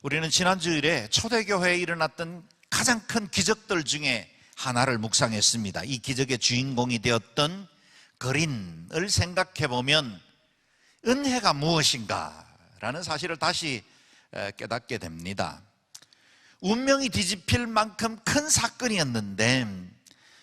우리는 지난주일에 초대교회에 일어났던 가장 큰 기적들 중에 하나를 묵상했습니다. 이 기적의 주인공이 되었던 거린을 생각해보면 은혜가 무엇인가 라는 사실을 다시 깨닫게 됩니다. 운명이 뒤집힐 만큼 큰 사건이었는데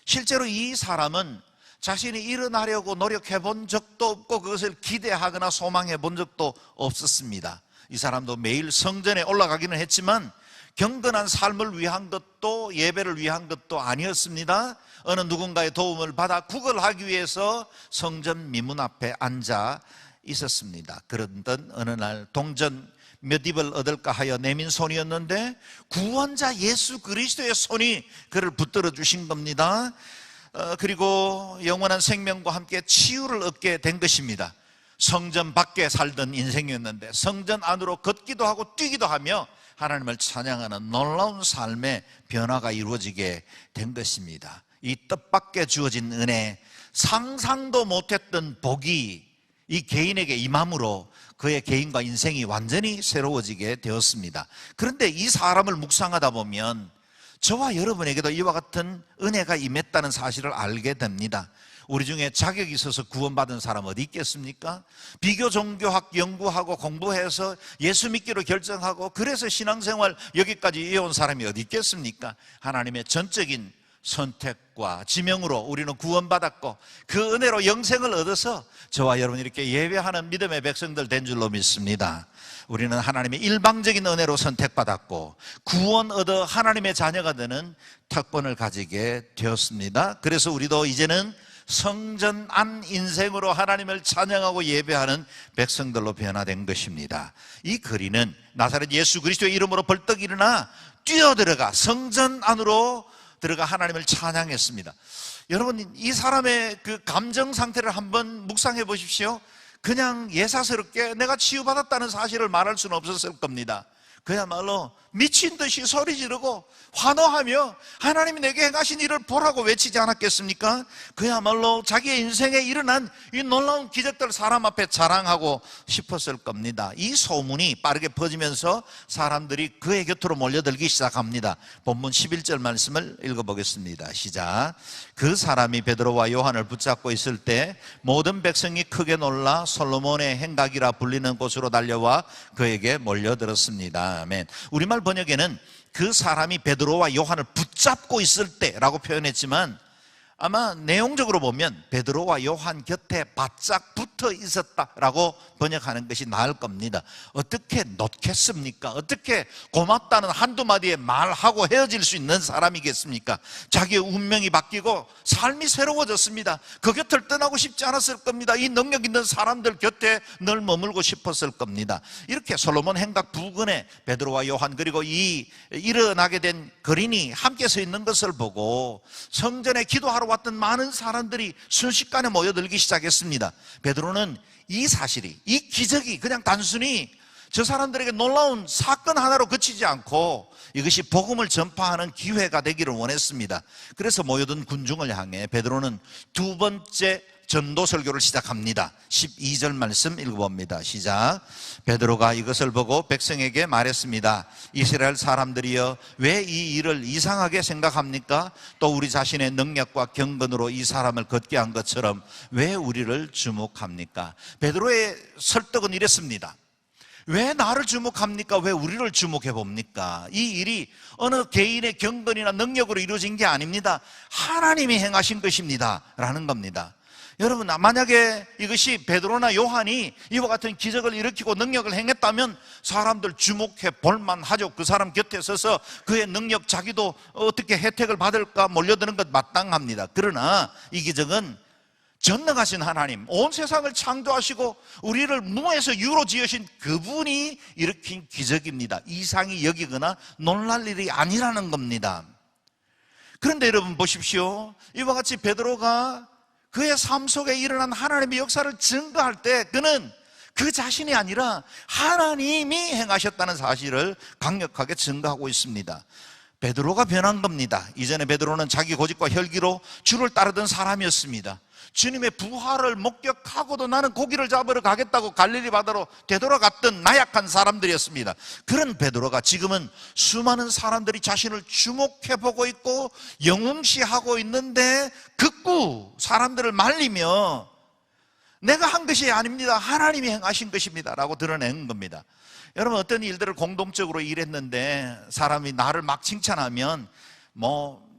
실제로 이 사람은 자신이 일어나려고 노력해 본 적도 없고 그것을 기대하거나 소망해 본 적도 없었습니다. 이 사람도 매일 성전에 올라가기는 했지만 경건한 삶을 위한 것도 예배를 위한 것도 아니었습니다. 어느 누군가의 도움을 받아 구걸하기 위해서 성전 미문 앞에 앉아 있었습니다. 그런던 어느 날 동전 몇 입을 얻을까 하여 내민 손이었는데 구원자 예수 그리스도의 손이 그를 붙들어 주신 겁니다. 그리고 영원한 생명과 함께 치유를 얻게 된 것입니다. 성전 밖에 살던 인생이었는데 성전 안으로 걷기도 하고 뛰기도 하며 하나님을 찬양하는 놀라운 삶의 변화가 이루어지게 된 것입니다. 이 뜻밖에 주어진 은혜, 상상도 못했던 복이 이 개인에게 임함으로 그의 개인과 인생이 완전히 새로워지게 되었습니다. 그런데 이 사람을 묵상하다 보면 저와 여러분에게도 이와 같은 은혜가 임했다는 사실을 알게 됩니다. 우리 중에 자격이 있어서 구원받은 사람 어디 있겠습니까? 비교 종교학 연구하고 공부해서 예수 믿기로 결정하고 그래서 신앙생활 여기까지 이어온 사람이 어디 있겠습니까? 하나님의 전적인 선택과 지명으로 우리는 구원받았고 그 은혜로 영생을 얻어서 저와 여러분 이렇게 예배하는 믿음의 백성들 된 줄로 믿습니다. 우리는 하나님의 일방적인 은혜로 선택받았고 구원 얻어 하나님의 자녀가 되는 특권을 가지게 되었습니다. 그래서 우리도 이제는 성전 안 인생으로 하나님을 찬양하고 예배하는 백성들로 변화된 것입니다. 이 거리는 나사렛 예수 그리스도의 이름으로 벌떡 일어나 뛰어들어가 성전 안으로 들어가 하나님을 찬양했습니다. 여러분, 이 사람의 그 감정 상태를 한번 묵상해 보십시오. 그냥 예사스럽게 내가 치유받았다는 사실을 말할 수는 없었을 겁니다. 그야말로 미친 듯이 소리 지르고 환호하며 하나님이 내게 행하신 일을 보라고 외치지 않았겠습니까? 그야말로 자기의 인생에 일어난 이 놀라운 기적들을 사람 앞에 자랑하고 싶었을 겁니다. 이 소문이 빠르게 퍼지면서 사람들이 그의 곁으로 몰려들기 시작합니다. 본문 11절 말씀을 읽어보겠습니다. 시작. 그 사람이 베드로와 요한을 붙잡고 있을 때 모든 백성이 크게 놀라 솔로몬의 행각이라 불리는 곳으로 달려와 그에게 몰려들었습니다. 아멘. 우리말 번역에는 그 사람이 베드로와 요한을 붙잡고 있을 때라고 표현했지만 아마 내용적으로 보면 베드로와 요한 곁에 바짝 붙어 있었다라고 번역하는 것이 나을 겁니다. 어떻게 놓겠습니까? 어떻게 고맙다는 한두 마디에 말하고 헤어질 수 있는 사람이겠습니까? 자기의 운명이 바뀌고 삶이 새로워졌습니다. 그 곁을 떠나고 싶지 않았을 겁니다. 이 능력 있는 사람들 곁에 늘 머물고 싶었을 겁니다. 이렇게 솔로몬 행각 부근에 베드로와 요한 그리고 이 일어나게 된 거린이 함께 서 있는 것을 보고 성전에 기도하러 왔던 많은 사람들이 순식간에 모여들기 시작했습니다. 베드로는 이 사실이, 이 기적이 그냥 단순히 저 사람들에게 놀라운 사건 하나로 그치지 않고 이것이 복음을 전파하는 기회가 되기를 원했습니다. 그래서 모여든 군중을 향해 베드로는 두 번째 전도 설교를 시작합니다. 12절 말씀 읽어봅니다. 시작. 베드로가 이것을 보고 백성에게 말했습니다. 이스라엘 사람들이여 왜 이 일을 이상하게 생각합니까? 또 우리 자신의 능력과 경건으로 이 사람을 걷게 한 것처럼 왜 우리를 주목합니까? 베드로의 설득은 이랬습니다. 왜 나를 주목합니까? 왜 우리를 주목해 봅니까? 이 일이 어느 개인의 경건이나 능력으로 이루어진 게 아닙니다. 하나님이 행하신 것입니다 라는 겁니다. 여러분, 만약에 이것이 베드로나 요한이 이와 같은 기적을 일으키고 능력을 행했다면 사람들 주목해 볼만하죠. 그 사람 곁에 서서 그의 능력, 자기도 어떻게 혜택을 받을까 몰려드는 것 마땅합니다. 그러나 이 기적은 전능하신 하나님, 온 세상을 창조하시고 우리를 무에서 유로 지으신 그분이 일으킨 기적입니다. 이상히 여기거나 놀랄 일이 아니라는 겁니다. 그런데 여러분 보십시오. 이와 같이 베드로가 그의 삶 속에 일어난 하나님의 역사를 증거할 때 그는 그 자신이 아니라 하나님이 행하셨다는 사실을 강력하게 증거하고 있습니다. 베드로가 변한 겁니다. 이전에 베드로는 자기 고집과 혈기로 주를 따르던 사람이었습니다. 주님의 부활을 목격하고도 나는 고기를 잡으러 가겠다고 갈릴리 바다로 되돌아갔던 나약한 사람들이었습니다. 그런 베드로가 지금은 수많은 사람들이 자신을 주목해보고 있고 영웅시하고 있는데 극구 사람들을 말리며 내가 한 것이 아닙니다, 하나님이 행하신 것입니다 라고 드러낸 겁니다. 여러분, 어떤 일들을 공동적으로 일했는데 사람이 나를 막 칭찬하면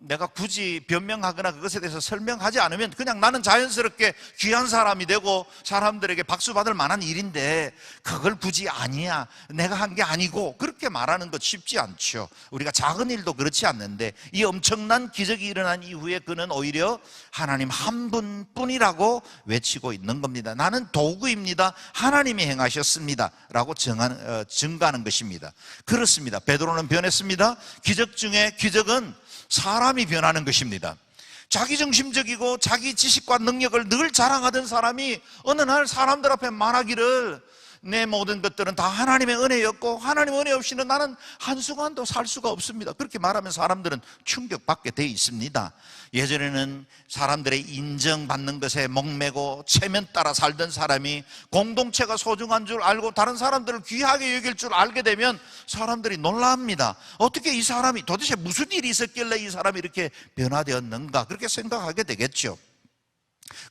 내가 굳이 변명하거나 그것에 대해서 설명하지 않으면 그냥 나는 자연스럽게 귀한 사람이 되고 사람들에게 박수 받을 만한 일인데 그걸 굳이 아니야, 내가 한 게 아니고 그렇게 말하는 것 쉽지 않죠. 우리가 작은 일도 그렇지 않는데 이 엄청난 기적이 일어난 이후에 그는 오히려 하나님 한 분뿐이라고 외치고 있는 겁니다. 나는 도구입니다, 하나님이 행하셨습니다 라고 증가하는 것입니다. 그렇습니다. 베드로는 변했습니다. 기적 중에 기적은 사람이 변하는 것입니다. 자기중심적이고 자기 지식과 능력을 늘 자랑하던 사람이 어느 날 사람들 앞에 말하기를 내 모든 것들은 다 하나님의 은혜였고 하나님 은혜 없이는 나는 한순간도 살 수가 없습니다. 그렇게 말하면 사람들은 충격받게 돼 있습니다. 예전에는 사람들의 인정받는 것에 목매고 체면 따라 살던 사람이 공동체가 소중한 줄 알고 다른 사람들을 귀하게 여길 줄 알게 되면 사람들이 놀랍니다. 어떻게 이 사람이 도대체 무슨 일이 있었길래 이 사람이 이렇게 변화되었는가, 그렇게 생각하게 되겠죠.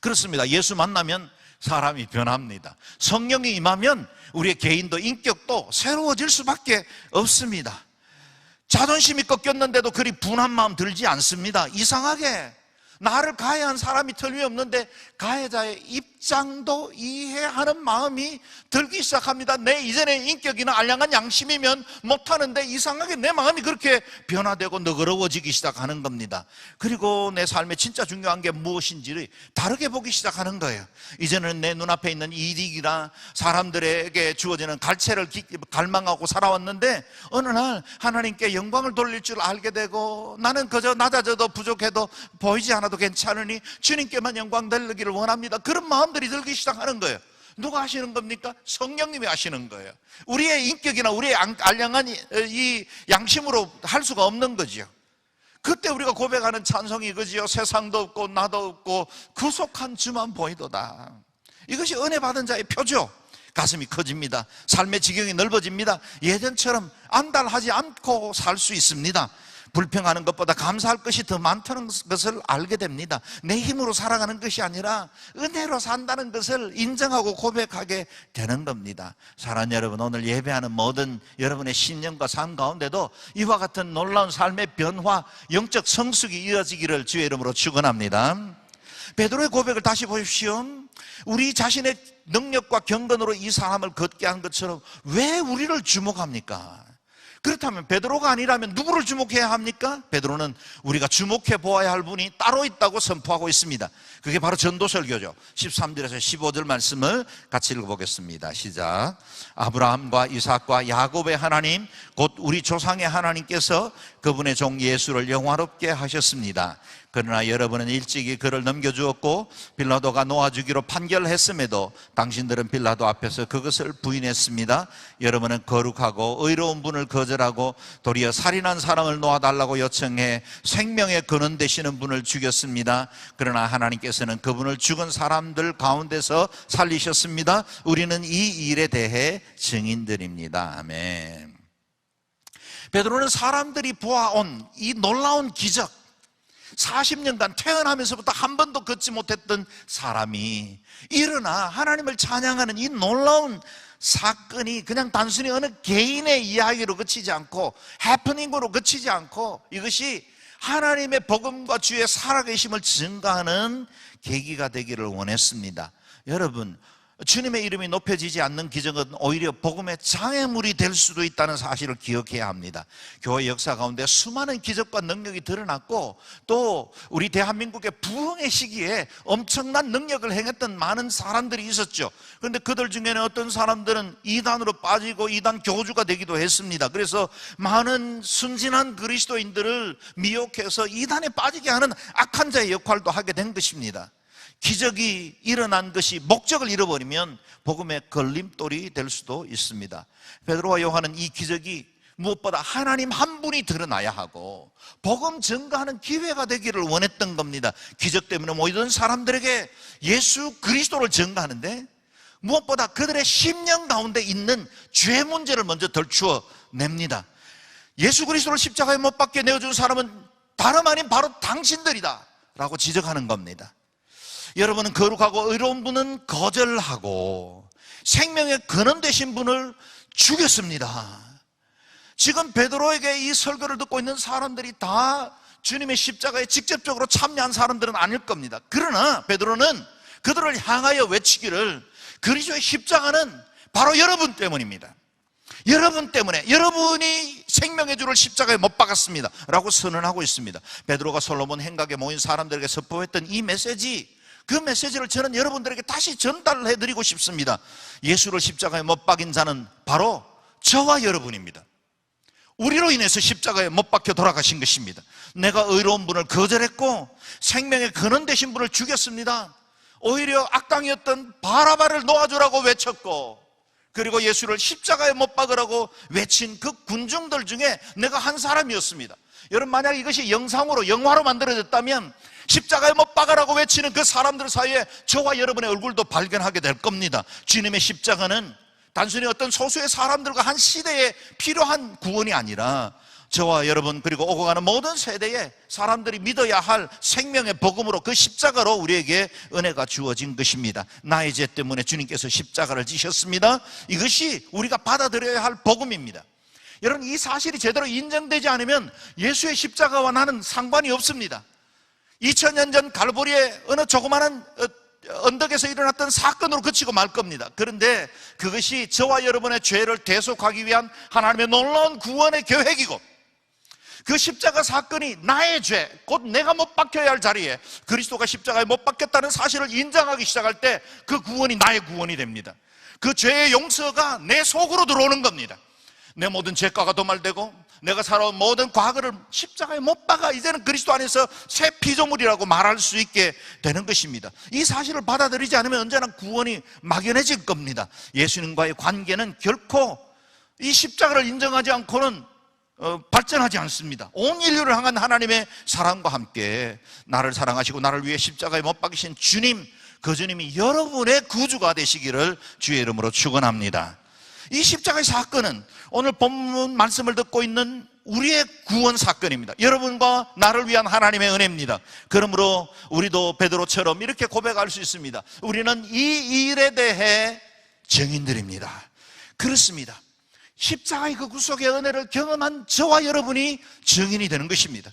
그렇습니다. 예수 만나면 사람이 변합니다. 성령이 임하면 우리의 개인도 인격도 새로워질 수밖에 없습니다. 자존심이 꺾였는데도 그리 분한 마음 들지 않습니다. 이상하게 나를 가해한 사람이 틀림없는데 가해자의 입장도 이해하는 마음이 들기 시작합니다. 내 이전의 인격이나 알량한 양심이면 못하는데 이상하게 내 마음이 그렇게 변화되고 너그러워지기 시작하는 겁니다. 그리고 내 삶에 진짜 중요한 게 무엇인지를 다르게 보기 시작하는 거예요. 이제는 내 눈앞에 있는 이익이나 사람들에게 주어지는 갈채를 갈망하고 살아왔는데 어느 날 하나님께 영광을 돌릴 줄 알게 되고 나는 그저 낮아져도 부족해도 보이지 않아도 괜찮으니 주님께만 영광 돌리기를 원합니다. 그런 마음들이 들기 시작하는 거예요. 누가 하시는 겁니까? 성령님이 하시는 거예요. 우리의 인격이나 우리의 알량한 이 양심으로 할 수가 없는 거죠. 그때 우리가 고백하는 찬송이 이거지요. 세상도 없고 나도 없고 구속한 주만 보이도다. 이것이 은혜 받은 자의 표죠. 가슴이 커집니다. 삶의 지경이 넓어집니다. 예전처럼 안달하지 않고 살 수 있습니다. 불평하는 것보다 감사할 것이 더 많다는 것을 알게 됩니다. 내 힘으로 살아가는 것이 아니라 은혜로 산다는 것을 인정하고 고백하게 되는 겁니다. 사랑하는 여러분, 오늘 예배하는 모든 여러분의 신념과 삶 가운데도 이와 같은 놀라운 삶의 변화, 영적 성숙이 이어지기를 주의 이름으로 축원합니다. 베드로의 고백을 다시 보십시오. 우리 자신의 능력과 경건으로 이 사람을 걷게 한 것처럼 왜 우리를 주목합니까? 그렇다면 베드로가 아니라면 누구를 주목해야 합니까? 베드로는 우리가 주목해 보아야 할 분이 따로 있다고 선포하고 있습니다. 그게 바로 전도설교죠. 13절에서 15절 말씀을 같이 읽어보겠습니다. 시작. 아브라함과 이삭과 야곱의 하나님 곧 우리 조상의 하나님께서 그분의 종 예수를 영화롭게 하셨습니다. 그러나 여러분은 일찍이 그를 넘겨주었고 빌라도가 놓아주기로 판결했음에도 당신들은 빌라도 앞에서 그것을 부인했습니다. 여러분은 거룩하고 의로운 분을 거절하고 도리어 살인한 사람을 놓아달라고 요청해 생명의 근원 되시는 분을 죽였습니다. 그러나 하나님께서는 그분을 죽은 사람들 가운데서 살리셨습니다. 우리는 이 일에 대해 증인들입니다. 아멘. 베드로는 사람들이 보아온 이 놀라운 기적, 40년간 태어나면서부터 한 번도 걷지 못했던 사람이 일어나 하나님을 찬양하는 이 놀라운 사건이 그냥 단순히 어느 개인의 이야기로 그치지 않고 해프닝으로 그치지 않고 이것이 하나님의 복음과 주의 살아계심을 증가하는 계기가 되기를 원했습니다. 여러분, 주님의 이름이 높여지지 않는 기적은 오히려 복음의 장애물이 될 수도 있다는 사실을 기억해야 합니다. 교회 역사 가운데 수많은 기적과 능력이 드러났고 또 우리 대한민국의 부흥의 시기에 엄청난 능력을 행했던 많은 사람들이 있었죠. 그런데 그들 중에는 어떤 사람들은 이단으로 빠지고 이단 교주가 되기도 했습니다. 그래서 많은 순진한 그리스도인들을 미혹해서 이단에 빠지게 하는 악한 자의 역할도 하게 된 것입니다. 기적이 일어난 것이 목적을 잃어버리면 복음의 걸림돌이 될 수도 있습니다. 베드로와 요한은 이 기적이 무엇보다 하나님 한 분이 드러나야 하고 복음 증거하는 기회가 되기를 원했던 겁니다. 기적 때문에 모이던 사람들에게 예수 그리스도를 증거하는데 무엇보다 그들의 심령 가운데 있는 죄 문제를 먼저 덜추어 냅니다. 예수 그리스도를 십자가에 못 박게 내어준 사람은 다름 아닌 바로 당신들이다 라고 지적하는 겁니다. 여러분은 거룩하고 의로운 분은 거절하고 생명의 근원 되신 분을 죽였습니다. 지금 베드로에게 이 설교를 듣고 있는 사람들이 다 주님의 십자가에 직접적으로 참여한 사람들은 아닐 겁니다. 그러나 베드로는 그들을 향하여 외치기를 그리스도의 십자가는 바로 여러분 때문입니다. 여러분 때문에, 여러분이 생명의 주를 십자가에 못 박았습니다 라고 선언하고 있습니다. 베드로가 솔로몬 행각에 모인 사람들에게 선포했던 이 메시지, 그 메시지를 저는 여러분들에게 다시 전달해 드리고 싶습니다. 예수를 십자가에 못 박인 자는 바로 저와 여러분입니다. 우리로 인해서 십자가에 못 박혀 돌아가신 것입니다. 내가 의로운 분을 거절했고 생명의 근원 되신 분을 죽였습니다. 오히려 악당이었던 바라바를 놓아주라고 외쳤고, 그리고 예수를 십자가에 못 박으라고 외친 그 군중들 중에 내가 한 사람이었습니다. 여러분, 만약 이것이 영상으로, 영화로 만들어졌다면 십자가에 못 박으라고 외치는 그 사람들 사이에 저와 여러분의 얼굴도 발견하게 될 겁니다. 주님의 십자가는 단순히 어떤 소수의 사람들과 한 시대에 필요한 구원이 아니라 저와 여러분, 그리고 오고 가는 모든 세대에 사람들이 믿어야 할 생명의 복음으로, 그 십자가로 우리에게 은혜가 주어진 것입니다. 나의 죄 때문에 주님께서 십자가를 지셨습니다. 이것이 우리가 받아들여야 할 복음입니다. 여러분, 이 사실이 제대로 인정되지 않으면 예수의 십자가와 나는 상관이 없습니다. 2000년 전 갈보리의 어느 조그마한 언덕에서 일어났던 사건으로 그치고 말 겁니다. 그런데 그것이 저와 여러분의 죄를 대속하기 위한 하나님의 놀라운 구원의 계획이고, 그 십자가 사건이 나의 죄, 곧 내가 못 박혀야 할 자리에 그리스도가 십자가에 못 박혔다는 사실을 인정하기 시작할 때 그 구원이 나의 구원이 됩니다. 그 죄의 용서가 내 속으로 들어오는 겁니다. 내 모든 죄가가 도말되고 내가 살아온 모든 과거를 십자가에 못 박아 이제는 그리스도 안에서 새 피조물이라고 말할 수 있게 되는 것입니다. 이 사실을 받아들이지 않으면 언제나 구원이 막연해질 겁니다. 예수님과의 관계는 결코 이 십자가를 인정하지 않고는 발전하지 않습니다. 온 인류를 향한 하나님의 사랑과 함께 나를 사랑하시고 나를 위해 십자가에 못 박이신 주님, 그 주님이 여러분의 구주가 되시기를 주의 이름으로 축원합니다. 이 십자가의 사건은 오늘 본문 말씀을 듣고 있는 우리의 구원 사건입니다. 여러분과 나를 위한 하나님의 은혜입니다. 그러므로 우리도 베드로처럼 이렇게 고백할 수 있습니다. 우리는 이 일에 대해 증인들입니다. 그렇습니다. 십자가의 그 구속의 은혜를 경험한 저와 여러분이 증인이 되는 것입니다.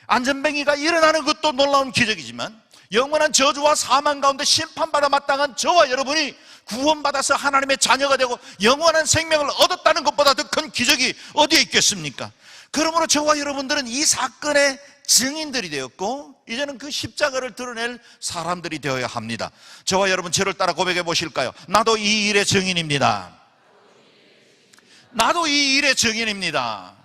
안전뱅이가 일어나는 것도 놀라운 기적이지만 영원한 저주와 사망 가운데 심판받아 마땅한 저와 여러분이 구원받아서 하나님의 자녀가 되고 영원한 생명을 얻었다는 것보다 더 큰 기적이 어디에 있겠습니까? 그러므로 저와 여러분들은 이 사건의 증인들이 되었고 이제는 그 십자가를 드러낼 사람들이 되어야 합니다. 저와 여러분, 저를 따라 고백해 보실까요? 나도 이 일의 증인입니다. 나도 이 일의 증인입니다.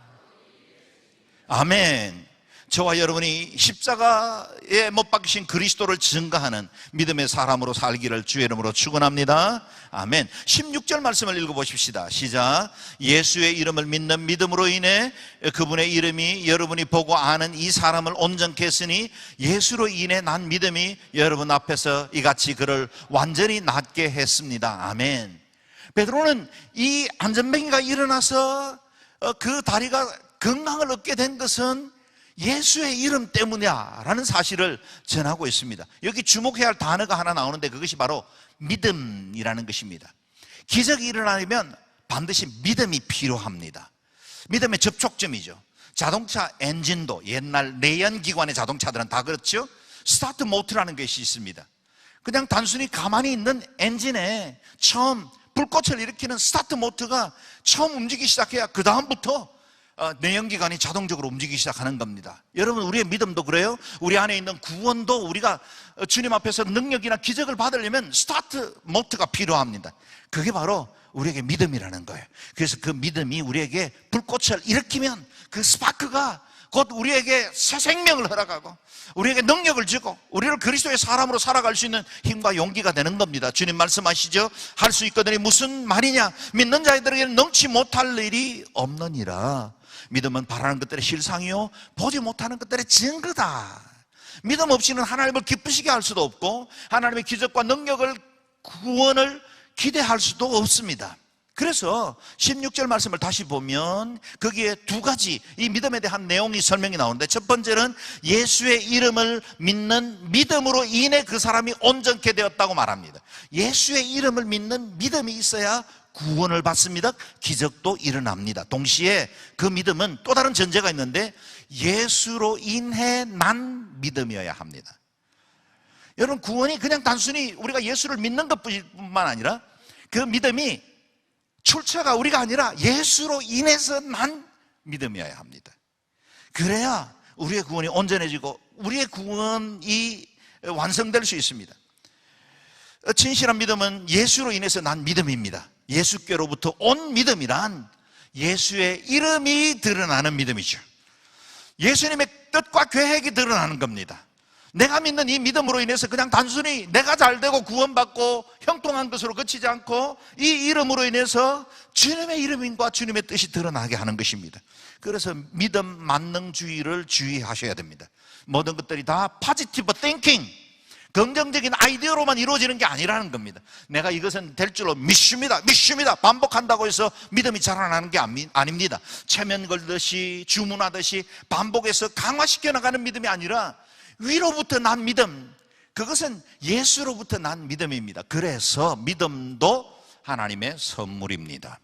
아멘. 저와 여러분이 십자가에 못 박히신 그리스도를 증거하는 믿음의 사람으로 살기를 주의 이름으로 축원합니다. 아멘. 16절 말씀을 읽어보십시다. 시작. 예수의 이름을 믿는 믿음으로 인해 그분의 이름이 여러분이 보고 아는 이 사람을 온전케 했으니 예수로 인해 난 믿음이 여러분 앞에서 이같이 그를 완전히 낫게 했습니다. 아멘. 베드로는 이 안전뱅이가 일어나서 그 다리가 건강을 얻게 된 것은 예수의 이름 때문이야 라는 사실을 전하고 있습니다. 여기 주목해야 할 단어가 하나 나오는데 그것이 바로 믿음이라는 것입니다. 기적이 일어나려면 반드시 믿음이 필요합니다. 믿음의 접촉점이죠. 자동차 엔진도 옛날 내연기관의 자동차들은 다 그렇죠. 스타트 모터라는 것이 있습니다. 그냥 단순히 가만히 있는 엔진에 처음 불꽃을 일으키는 스타트 모터가 처음 움직이기 시작해야 그 다음부터 내연기관이 자동적으로 움직이기 시작하는 겁니다. 여러분, 우리의 믿음도 그래요. 우리 안에 있는 구원도 우리가 주님 앞에서 능력이나 기적을 받으려면 스타트 모터가 필요합니다. 그게 바로 우리에게 믿음이라는 거예요. 그래서 그 믿음이 우리에게 불꽃을 일으키면 그 스파크가 곧 우리에게 새 생명을 허락하고 우리에게 능력을 주고 우리를 그리스도의 사람으로 살아갈 수 있는 힘과 용기가 되는 겁니다. 주님 말씀하시죠. 할 수 있거든이 무슨 말이냐? 믿는 자들에게는 능치 못할 일이 없느니라. 믿음은 바라는 것들의 실상이요 보지 못하는 것들의 증거다. 믿음 없이는 하나님을 기쁘시게 할 수도 없고 하나님의 기적과 능력을, 구원을 기대할 수도 없습니다. 그래서 16절 말씀을 다시 보면 거기에 두 가지 이 믿음에 대한 내용이 설명이 나오는데, 첫 번째는 예수의 이름을 믿는 믿음으로 인해 그 사람이 온전케 되었다고 말합니다. 예수의 이름을 믿는 믿음이 있어야 구원을 받습니다. 기적도 일어납니다. 동시에 그 믿음은 또 다른 전제가 있는데 예수로 인해 난 믿음이어야 합니다. 여러분, 구원이 그냥 단순히 우리가 예수를 믿는 것뿐만 아니라 그 믿음이 출처가 우리가 아니라 예수로 인해서 난 믿음이어야 합니다. 그래야 우리의 구원이 온전해지고 우리의 구원이 완성될 수 있습니다. 진실한 믿음은 예수로 인해서 난 믿음입니다. 예수께로부터 온 믿음이란 예수의 이름이 드러나는 믿음이죠. 예수님의 뜻과 계획이 드러나는 겁니다. 내가 믿는 이 믿음으로 인해서 그냥 단순히 내가 잘되고 구원받고 형통한 것으로 그치지 않고 이 이름으로 인해서 주님의 이름과 주님의 뜻이 드러나게 하는 것입니다. 그래서 믿음 만능주의를 주의하셔야 됩니다. 모든 것들이 다 포지티브 띵킹, 긍정적인 아이디어로만 이루어지는 게 아니라는 겁니다. 내가 이것은 될 줄로 믿습니다, 반복한다고 해서 믿음이 자라나는 게 아닙니다. 체면 걸듯이 주문하듯이 반복해서 강화시켜 나가는 믿음이 아니라 위로부터 난 믿음, 그것은 예수로부터 난 믿음입니다. 그래서 믿음도 하나님의 선물입니다.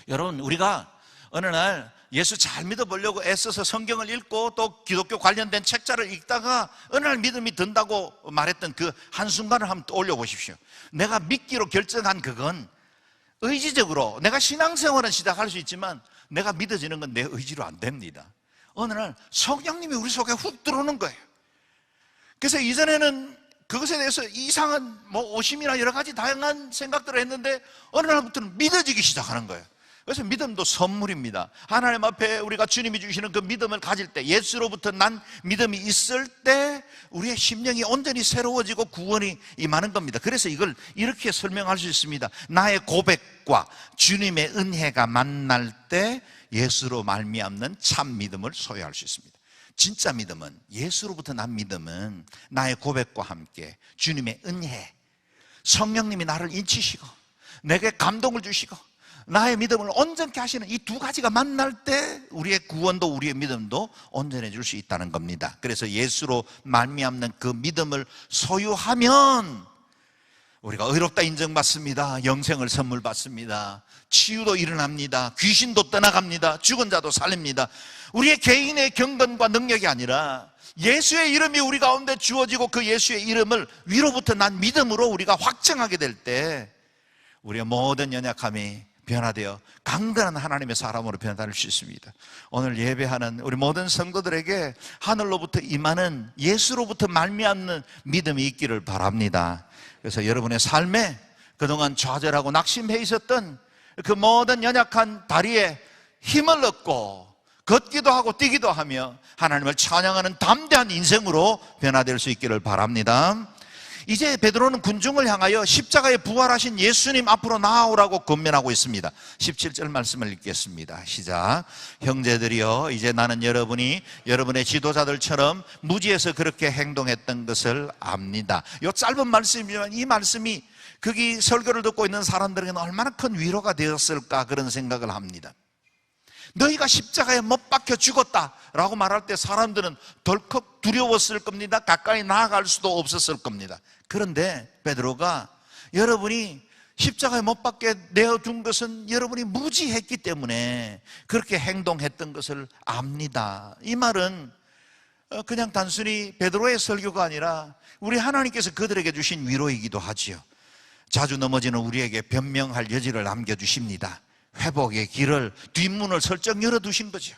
여러분, 우리가 어느 날 예수 잘 믿어보려고 애써서 성경을 읽고 또 기독교 관련된 책자를 읽다가 어느 날 믿음이 든다고 말했던 그 한순간을 한번 떠올려 보십시오. 내가 믿기로 결정한 그건 의지적으로 내가 신앙생활은 시작할 수 있지만 내가 믿어지는 건 내 의지로 안 됩니다. 어느 날 성령님이 우리 속에 훅 들어오는 거예요. 그래서 이전에는 그것에 대해서 이상한 오심이나 여러 가지 다양한 생각들을 했는데 어느 날부터는 믿어지기 시작하는 거예요. 그래서 믿음도 선물입니다. 하나님 앞에 우리가 주님이 주시는 그 믿음을 가질 때, 예수로부터 난 믿음이 있을 때 우리의 심령이 온전히 새로워지고 구원이 임하는 겁니다. 그래서 이걸 이렇게 설명할 수 있습니다. 나의 고백과 주님의 은혜가 만날 때 예수로 말미암는 참 믿음을 소유할 수 있습니다. 진짜 믿음은, 예수로부터 난 믿음은 나의 고백과 함께 주님의 은혜, 성령님이 나를 인치시고 내게 감동을 주시고 나의 믿음을 온전케 하시는 이 두 가지가 만날 때 우리의 구원도 우리의 믿음도 온전해질 수 있다는 겁니다. 그래서 예수로 말미암는 그 믿음을 소유하면 우리가 의롭다 인정받습니다. 영생을 선물 받습니다. 치유도 일어납니다. 귀신도 떠나갑니다. 죽은 자도 살립니다. 우리의 개인의 경건과 능력이 아니라 예수의 이름이 우리 가운데 주어지고 그 예수의 이름을 위로부터 난 믿음으로 우리가 확정하게 될 때 우리의 모든 연약함이 변화되어 강건한 하나님의 사람으로 변화될 수 있습니다. 오늘 예배하는 우리 모든 성도들에게 하늘로부터 임하는 예수로부터 말미암는 믿음이 있기를 바랍니다. 그래서 여러분의 삶에 그동안 좌절하고 낙심해 있었던 그 모든 연약한 다리에 힘을 얻고 걷기도 하고 뛰기도 하며 하나님을 찬양하는 담대한 인생으로 변화될 수 있기를 바랍니다. 이제 베드로는 군중을 향하여 십자가에 부활하신 예수님 앞으로 나아오라고 권면하고 있습니다. 17절 말씀을 읽겠습니다. 시작. 형제들이여, 이제 나는 여러분이 여러분의 지도자들처럼 무지에서 그렇게 행동했던 것을 압니다. 이 짧은 말씀이지만 이 말씀이 거기 설교를 듣고 있는 사람들에게는 얼마나 큰 위로가 되었을까 그런 생각을 합니다. 너희가 십자가에 못 박혀 죽었다라고 말할 때 사람들은 덜컥 두려웠을 겁니다. 가까이 나아갈 수도 없었을 겁니다. 그런데 베드로가 여러분이 십자가에 못 박게 내어둔 것은 여러분이 무지했기 때문에 그렇게 행동했던 것을 압니다. 이 말은 그냥 단순히 베드로의 설교가 아니라 우리 하나님께서 그들에게 주신 위로이기도 하지요. 자주 넘어지는 우리에게 변명할 여지를 남겨주십니다. 회복의 길을, 뒷문을 슬쩍 열어두신 거죠.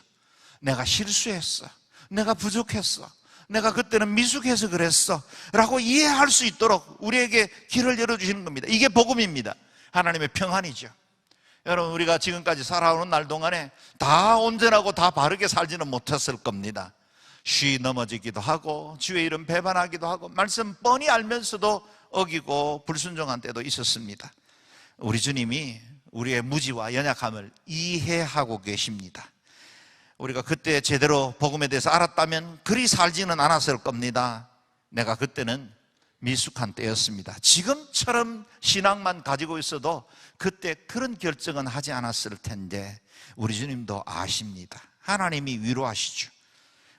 내가 실수했어, 내가 부족했어, 내가 그때는 미숙해서 그랬어 라고 이해할 수 있도록 우리에게 길을 열어주시는 겁니다. 이게 복음입니다. 하나님의 평안이죠. 여러분, 우리가 지금까지 살아오는 날 동안에 다 온전하고 다 바르게 살지는 못했을 겁니다. 쉬 넘어지기도 하고 주의 이름 배반하기도 하고 말씀 뻔히 알면서도 어기고 불순종한 때도 있었습니다. 우리 주님이 우리의 무지와 연약함을 이해하고 계십니다. 우리가 그때 제대로 복음에 대해서 알았다면 그리 살지는 않았을 겁니다. 내가 그때는 미숙한 때였습니다. 지금처럼 신앙만 가지고 있어도 그때 그런 결정은 하지 않았을 텐데 우리 주님도 아십니다. 하나님이 위로하시죠.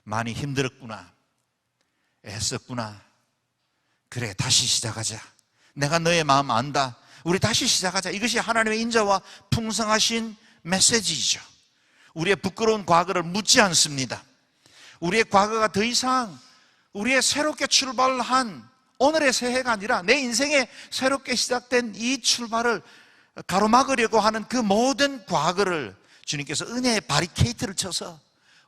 많이 힘들었구나, 애썼구나, 그래 다시 시작하자, 내가 너의 마음 안다, 우리 다시 시작하자. 이것이 하나님의 인자와 풍성하신 메시지이죠. 우리의 부끄러운 과거를 묻지 않습니다. 우리의 과거가 더 이상 우리의 새롭게 출발한 오늘의 새해가 아니라 내 인생에 새롭게 시작된 이 출발을 가로막으려고 하는 그 모든 과거를 주님께서 은혜의 바리케이트를 쳐서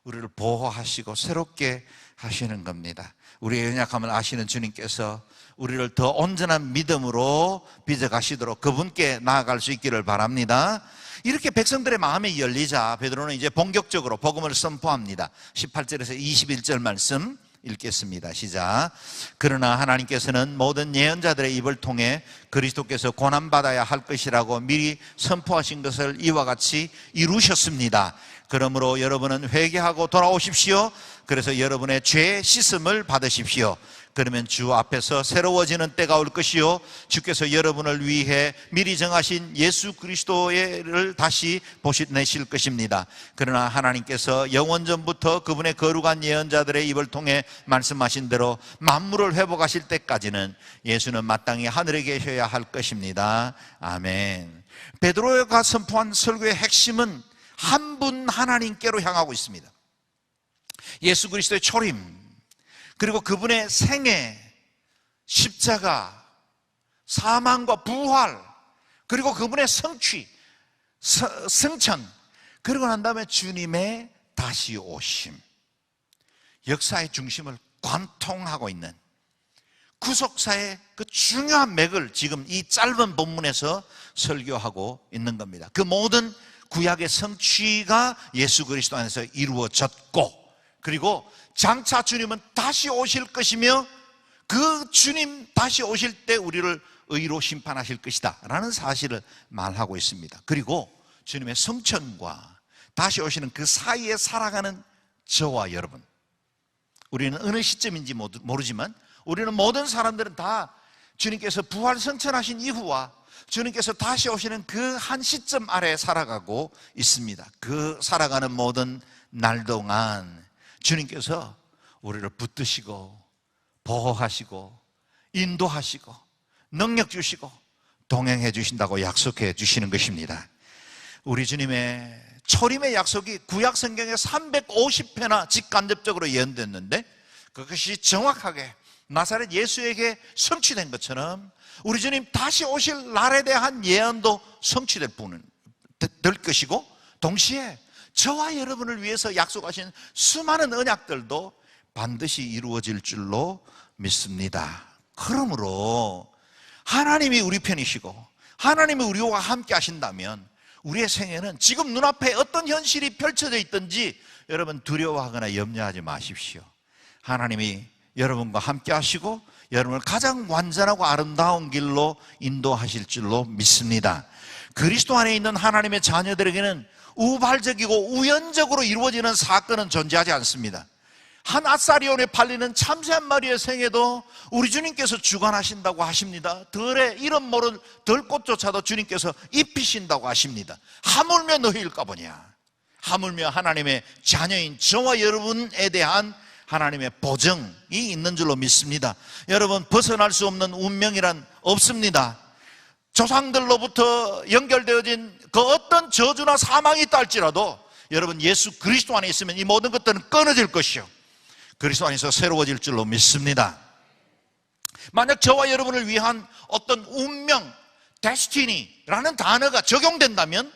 우리를 보호하시고 새롭게 하시는 겁니다. 우리의 연약함을 아시는 주님께서 우리를 더 온전한 믿음으로 빚어가시도록 그분께 나아갈 수 있기를 바랍니다. 이렇게 백성들의 마음이 열리자 베드로는 이제 본격적으로 복음을 선포합니다. 18절에서 21절 말씀 읽겠습니다. 시작. 그러나 하나님께서는 모든 예언자들의 입을 통해 그리스도께서 고난받아야 할 것이라고 미리 선포하신 것을 이와 같이 이루셨습니다. 그러므로 여러분은 회개하고 돌아오십시오. 그래서 여러분의 죄 씻음을 받으십시오. 그러면 주 앞에서 새로워지는 때가 올 것이요 주께서 여러분을 위해 미리 정하신 예수 그리스도를 다시 보내실 것입니다. 그러나 하나님께서 영원전부터 그분의 거룩한 예언자들의 입을 통해 말씀하신 대로 만물을 회복하실 때까지는 예수는 마땅히 하늘에 계셔야 할 것입니다. 아멘. 베드로가 선포한 설교의 핵심은 한 분 하나님께로 향하고 있습니다. 예수 그리스도의 초림, 그리고 그분의 생애, 십자가, 사망과 부활, 그리고 그분의 성취, 승천, 그러고 난 다음에 주님의 다시 오심, 역사의 중심을 관통하고 있는 구속사의 그 중요한 맥을 지금 이 짧은 본문에서 설교하고 있는 겁니다. 그 모든 구약의 성취가 예수 그리스도 안에서 이루어졌고, 그리고 장차 주님은 다시 오실 것이며 그 주님 다시 오실 때 우리를 의로 심판하실 것이다 라는 사실을 말하고 있습니다. 그리고 주님의 성천과 다시 오시는 그 사이에 살아가는 저와 여러분, 우리는 어느 시점인지 모르지만 우리는 모든 사람들은 다 주님께서 부활 성천하신 이후와 주님께서 다시 오시는 그 한 시점 아래에 살아가고 있습니다. 그 살아가는 모든 날 동안 주님께서 우리를 붙드시고 보호하시고 인도하시고 능력 주시고 동행해 주신다고 약속해 주시는 것입니다. 우리 주님의 초림의 약속이 구약 성경에 350회나 직간접적으로 예언됐는데 그것이 정확하게 나사렛 예수에게 성취된 것처럼 우리 주님 다시 오실 날에 대한 예언도 성취될 것이고, 동시에 저와 여러분을 위해서 약속하신 수많은 언약들도 반드시 이루어질 줄로 믿습니다. 그러므로 하나님이 우리 편이시고 하나님이 우리와 함께 하신다면 우리의 생애는 지금 눈앞에 어떤 현실이 펼쳐져 있든지 여러분 두려워하거나 염려하지 마십시오. 하나님이 여러분과 함께 하시고 여러분을 가장 완전하고 아름다운 길로 인도하실 줄로 믿습니다. 그리스도 안에 있는 하나님의 자녀들에게는 우발적이고 우연적으로 이루어지는 사건은 존재하지 않습니다. 한 아사리온에 팔리는 참새 한 마리의 생에도 우리 주님께서 주관하신다고 하십니다. 들에 이름 모를 들꽃조차도 주님께서 입히신다고 하십니다. 하물며 너희일까 보냐. 하물며 하나님의 자녀인 저와 여러분에 대한 하나님의 보정이 있는 줄로 믿습니다. 여러분, 벗어날 수 없는 운명이란 없습니다. 조상들로부터 연결되어진 그 어떤 저주나 사망이 있다 할지라도 여러분 예수 그리스도 안에 있으면 이 모든 것들은 끊어질 것이요 그리스도 안에서 새로워질 줄로 믿습니다. 만약 저와 여러분을 위한 어떤 운명, 데스티니라는 단어가 적용된다면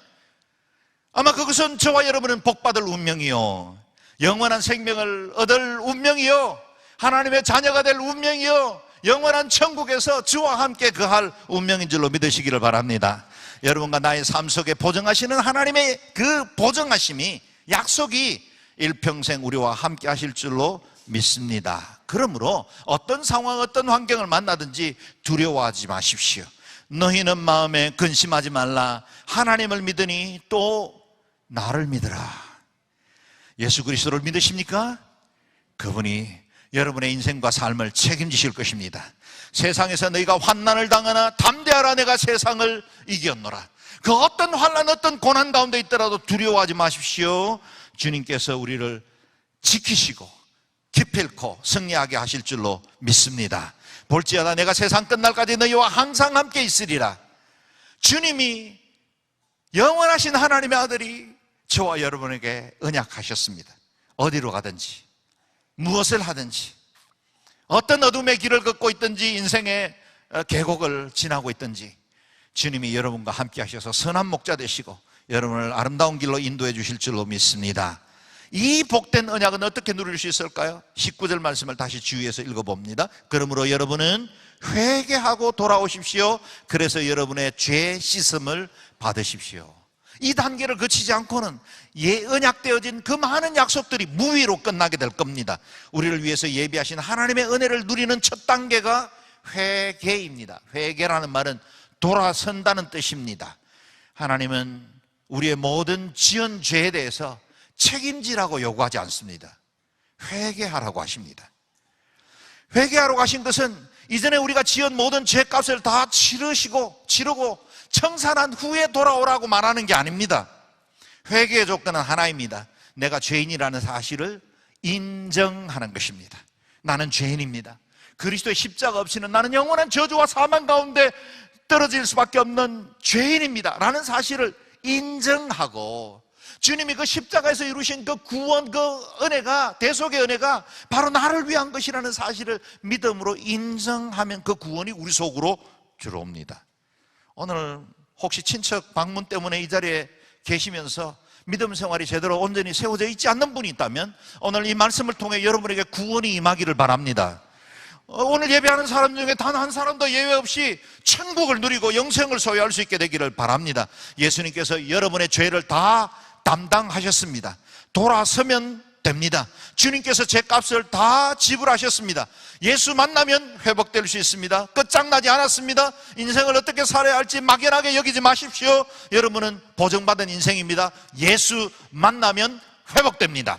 아마 그것은 저와 여러분은 복받을 운명이요 영원한 생명을 얻을 운명이요 하나님의 자녀가 될 운명이요 영원한 천국에서 주와 함께 거할 운명인 줄로 믿으시기를 바랍니다. 여러분과 나의 삶 속에 보증하시는 하나님의 그 보증하심이, 약속이 일평생 우리와 함께 하실 줄로 믿습니다. 그러므로 어떤 상황, 어떤 환경을 만나든지 두려워하지 마십시오. 너희는 마음에 근심하지 말라. 하나님을 믿으니 또 나를 믿으라. 예수 그리스도를 믿으십니까? 그분이 여러분의 인생과 삶을 책임지실 것입니다. 세상에서 너희가 환난을 당하나 담대하라. 내가 세상을 이겼노라. 그 어떤 환난, 어떤 고난 가운데 있더라도 두려워하지 마십시오. 주님께서 우리를 지키시고 기필코 승리하게 하실 줄로 믿습니다. 볼지어다 내가 세상 끝날까지 너희와 항상 함께 있으리라. 주님이, 영원하신 하나님의 아들이 저와 여러분에게 언약하셨습니다. 어디로 가든지, 무엇을 하든지, 어떤 어둠의 길을 걷고 있든지, 인생의 계곡을 지나고 있든지 주님이 여러분과 함께 하셔서 선한 목자 되시고 여러분을 아름다운 길로 인도해 주실 줄로 믿습니다. 이 복된 언약은 어떻게 누릴 수 있을까요? 19절 말씀을 다시 주의해서 읽어봅니다. 그러므로 여러분은 회개하고 돌아오십시오. 그래서 여러분의 죄 씻음을 받으십시오. 이 단계를 거치지 않고는 언약되어진 그 많은 약속들이 무위로 끝나게 될 겁니다. 우리를 위해서 예비하신 하나님의 은혜를 누리는 첫 단계가 회개입니다. 회개라는 말은 돌아선다는 뜻입니다. 하나님은 우리의 모든 지은 죄에 대해서 책임지라고 요구하지 않습니다. 회개하라고 하십니다. 회개하러 가신 것은 이전에 우리가 지은 모든 죄값을 다 치르고 청산한 후에 돌아오라고 말하는 게 아닙니다. 회개의 조건은 하나입니다. 내가 죄인이라는 사실을 인정하는 것입니다. 나는 죄인입니다. 그리스도의 십자가 없이는 나는 영원한 저주와 사망 가운데 떨어질 수밖에 없는 죄인입니다 라는 사실을 인정하고, 주님이 그 십자가에서 이루신 그 구원, 그 은혜가, 대속의 은혜가 바로 나를 위한 것이라는 사실을 믿음으로 인정하면 그 구원이 우리 속으로 들어옵니다. 오늘 혹시 친척 방문 때문에 이 자리에 계시면서 믿음 생활이 제대로 온전히 세워져 있지 않는 분이 있다면 오늘 이 말씀을 통해 여러분에게 구원이 임하기를 바랍니다. 오늘 예배하는 사람 중에 단 한 사람도 예외 없이 천국을 누리고 영생을 소유할 수 있게 되기를 바랍니다. 예수님께서 여러분의 죄를 다 담당하셨습니다. 돌아서면 됩니다. 주님께서 죄값을 다 지불하셨습니다. 예수 만나면 회복될 수 있습니다. 끝장나지 않았습니다. 인생을 어떻게 살아야 할지 막연하게 여기지 마십시오. 여러분은 보증받은 인생입니다. 예수 만나면 회복됩니다.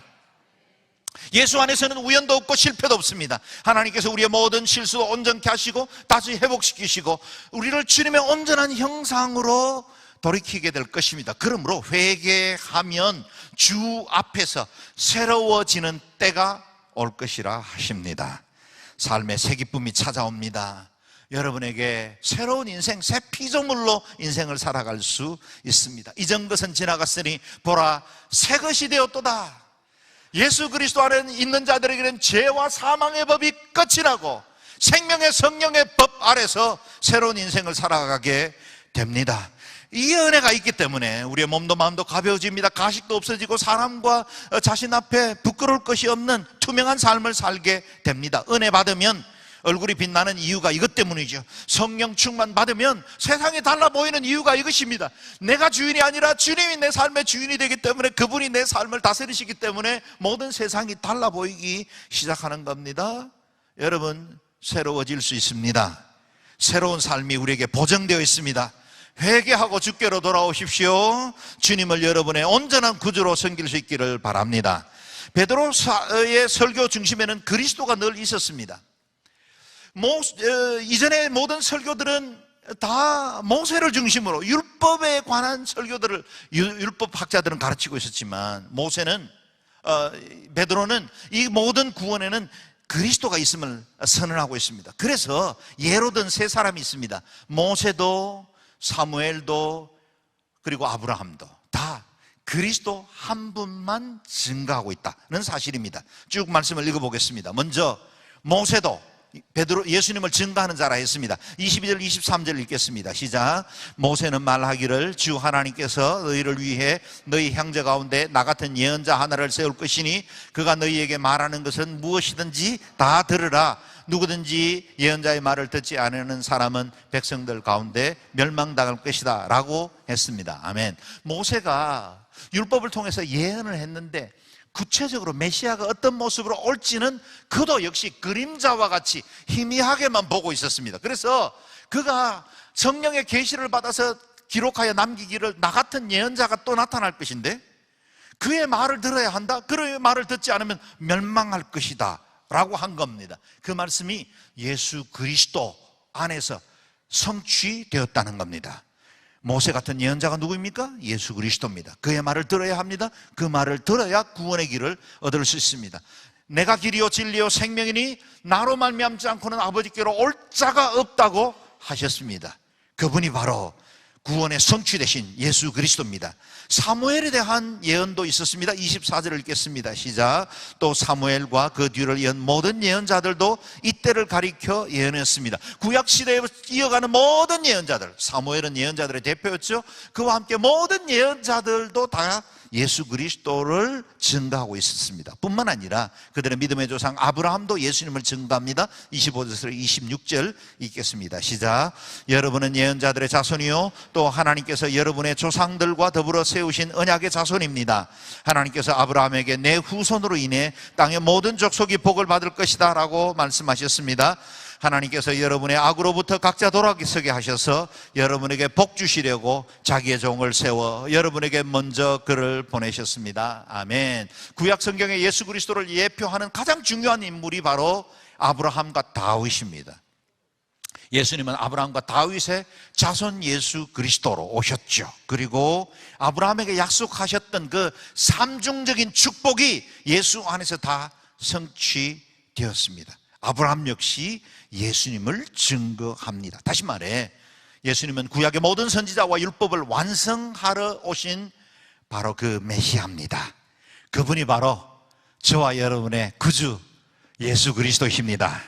예수 안에서는 우연도 없고 실패도 없습니다. 하나님께서 우리의 모든 실수도 온전케 하시고 다시 회복시키시고 우리를 주님의 온전한 형상으로 돌이키게 될 것입니다. 그러므로 회개하면 주 앞에서 새로워지는 때가 올 것이라 하십니다. 삶의 새 기쁨이 찾아옵니다. 여러분에게 새로운 인생, 새 피조물로 인생을 살아갈 수 있습니다. 이전 것은 지나갔으니 보라 새 것이 되었도다. 예수 그리스도 안에 있는 자들에게는 죄와 사망의 법이 끝이 나고 생명의 성령의 법 아래서 새로운 인생을 살아가게 됩니다. 이 은혜가 있기 때문에 우리의 몸도 마음도 가벼워집니다. 가식도 없어지고 사람과 자신 앞에 부끄러울 것이 없는 투명한 삶을 살게 됩니다. 은혜 받으면 얼굴이 빛나는 이유가 이것 때문이죠. 성령 충만 받으면 세상이 달라 보이는 이유가 이것입니다. 내가 주인이 아니라 주님이 내 삶의 주인이 되기 때문에, 그분이 내 삶을 다스리시기 때문에 모든 세상이 달라 보이기 시작하는 겁니다. 여러분, 새로워질 수 있습니다. 새로운 삶이 우리에게 보장되어 있습니다. 회개하고 주께로 돌아오십시오. 주님을 여러분의 온전한 구주로 섬길 수 있기를 바랍니다. 베드로의 설교 중심에는 그리스도가 늘 있었습니다. 이전의 모든 설교들은 다 모세를 중심으로 율법에 관한 설교들을 율법 학자들은 가르치고 있었지만 베드로는 이 모든 구원에는 그리스도가 있음을 선언하고 있습니다. 그래서 예로 든 세 사람이 있습니다. 모세도 사무엘도 그리고 아브라함도 다 그리스도 한 분만 증거하고 있다는 사실입니다. 쭉 말씀을 읽어보겠습니다. 먼저 모세도 베드로 예수님을 증거하는 자라 했습니다. 22절 23절 읽겠습니다. 시작. 모세는 말하기를 주 하나님께서 너희를 위해 너희 형제 가운데 나 같은 예언자 하나를 세울 것이니 그가 너희에게 말하는 것은 무엇이든지 다 들으라. 누구든지 예언자의 말을 듣지 않는 사람은 백성들 가운데 멸망당할 것이다 라고 했습니다. 아멘. 모세가 율법을 통해서 예언을 했는데 구체적으로 메시아가 어떤 모습으로 올지는 그도 역시 그림자와 같이 희미하게만 보고 있었습니다. 그래서 그가 성령의 계시를 받아서 기록하여 남기기를 나 같은 예언자가 또 나타날 것인데 그의 말을 들어야 한다. 그의 말을 듣지 않으면 멸망할 것이다 라고 한 겁니다. 그 말씀이 예수 그리스도 안에서 성취되었다는 겁니다. 모세 같은 예언자가 누구입니까? 예수 그리스도입니다. 그의 말을 들어야 합니다. 그 말을 들어야 구원의 길을 얻을 수 있습니다. 내가 길이요 진리요 생명이니 나로 말미암지 않고는 아버지께로 올 자가 없다고 하셨습니다. 그분이 바로 구원의 성취되신 예수 그리스도입니다. 사무엘에 대한 예언도 있었습니다. 24절을 읽겠습니다. 시작. 또 사무엘과 그 뒤를 이은 모든 예언자들도 이때를 가리켜 예언했습니다. 구약시대에 이어가는 모든 예언자들, 사무엘은 예언자들의 대표였죠. 그와 함께 모든 예언자들도 다 예수 그리스도를 증거하고 있었습니다. 뿐만 아니라 그들의 믿음의 조상 아브라함도 예수님을 증거합니다. 25절에서 26절 읽겠습니다. 시작. 여러분은 예언자들의 자손이요 또 하나님께서 여러분의 조상들과 더불어 세우신 언약의 자손입니다. 하나님께서 아브라함에게 내 후손으로 인해 땅의 모든 족속이 복을 받을 것이다 라고 말씀하셨습니다. 하나님께서 여러분의 악으로부터 각자 돌아서게 하셔서 여러분에게 복 주시려고 자기의 종을 세워 여러분에게 먼저 그를 보내셨습니다. 아멘. 구약 성경에 예수 그리스도를 예표하는 가장 중요한 인물이 바로 아브라함과 다윗입니다. 예수님은 아브라함과 다윗의 자손 예수 그리스도로 오셨죠. 그리고 아브라함에게 약속하셨던 그 삼중적인 축복이 예수 안에서 다 성취되었습니다. 아브라함 역시 예수님을 증거합니다. 다시 말해 예수님은 구약의 모든 선지자와 율법을 완성하러 오신 바로 그 메시아입니다. 그분이 바로 저와 여러분의 구주 예수 그리스도이십니다.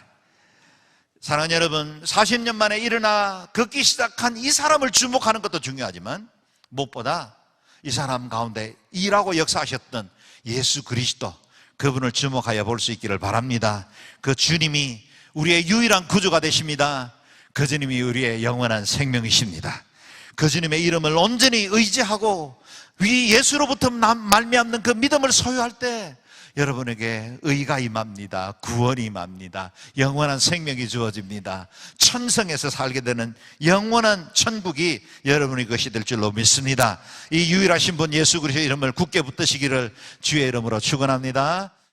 사랑하는 여러분, 40년 만에 일어나 걷기 시작한 이 사람을 주목하는 것도 중요하지만 무엇보다 이 사람 가운데 일하고 역사하셨던 예수 그리스도, 그분을 주목하여 볼 수 있기를 바랍니다. 그 주님이 우리의 유일한 구주가 되십니다. 그 주님이 우리의 영원한 생명이십니다. 그 주님의 이름을 온전히 의지하고 위 예수로부터 말미암는 그 믿음을 소유할 때 여러분에게 의가 임합니다. 구원이 임합니다. 영원한 생명이 주어집니다. 천성에서 살게 되는 영원한 천국이 여러분의 것이 될 줄로 믿습니다. 이 유일하신 분 예수 그리스도의 이름을 굳게 붙드시기를 주의 이름으로 축원합니다.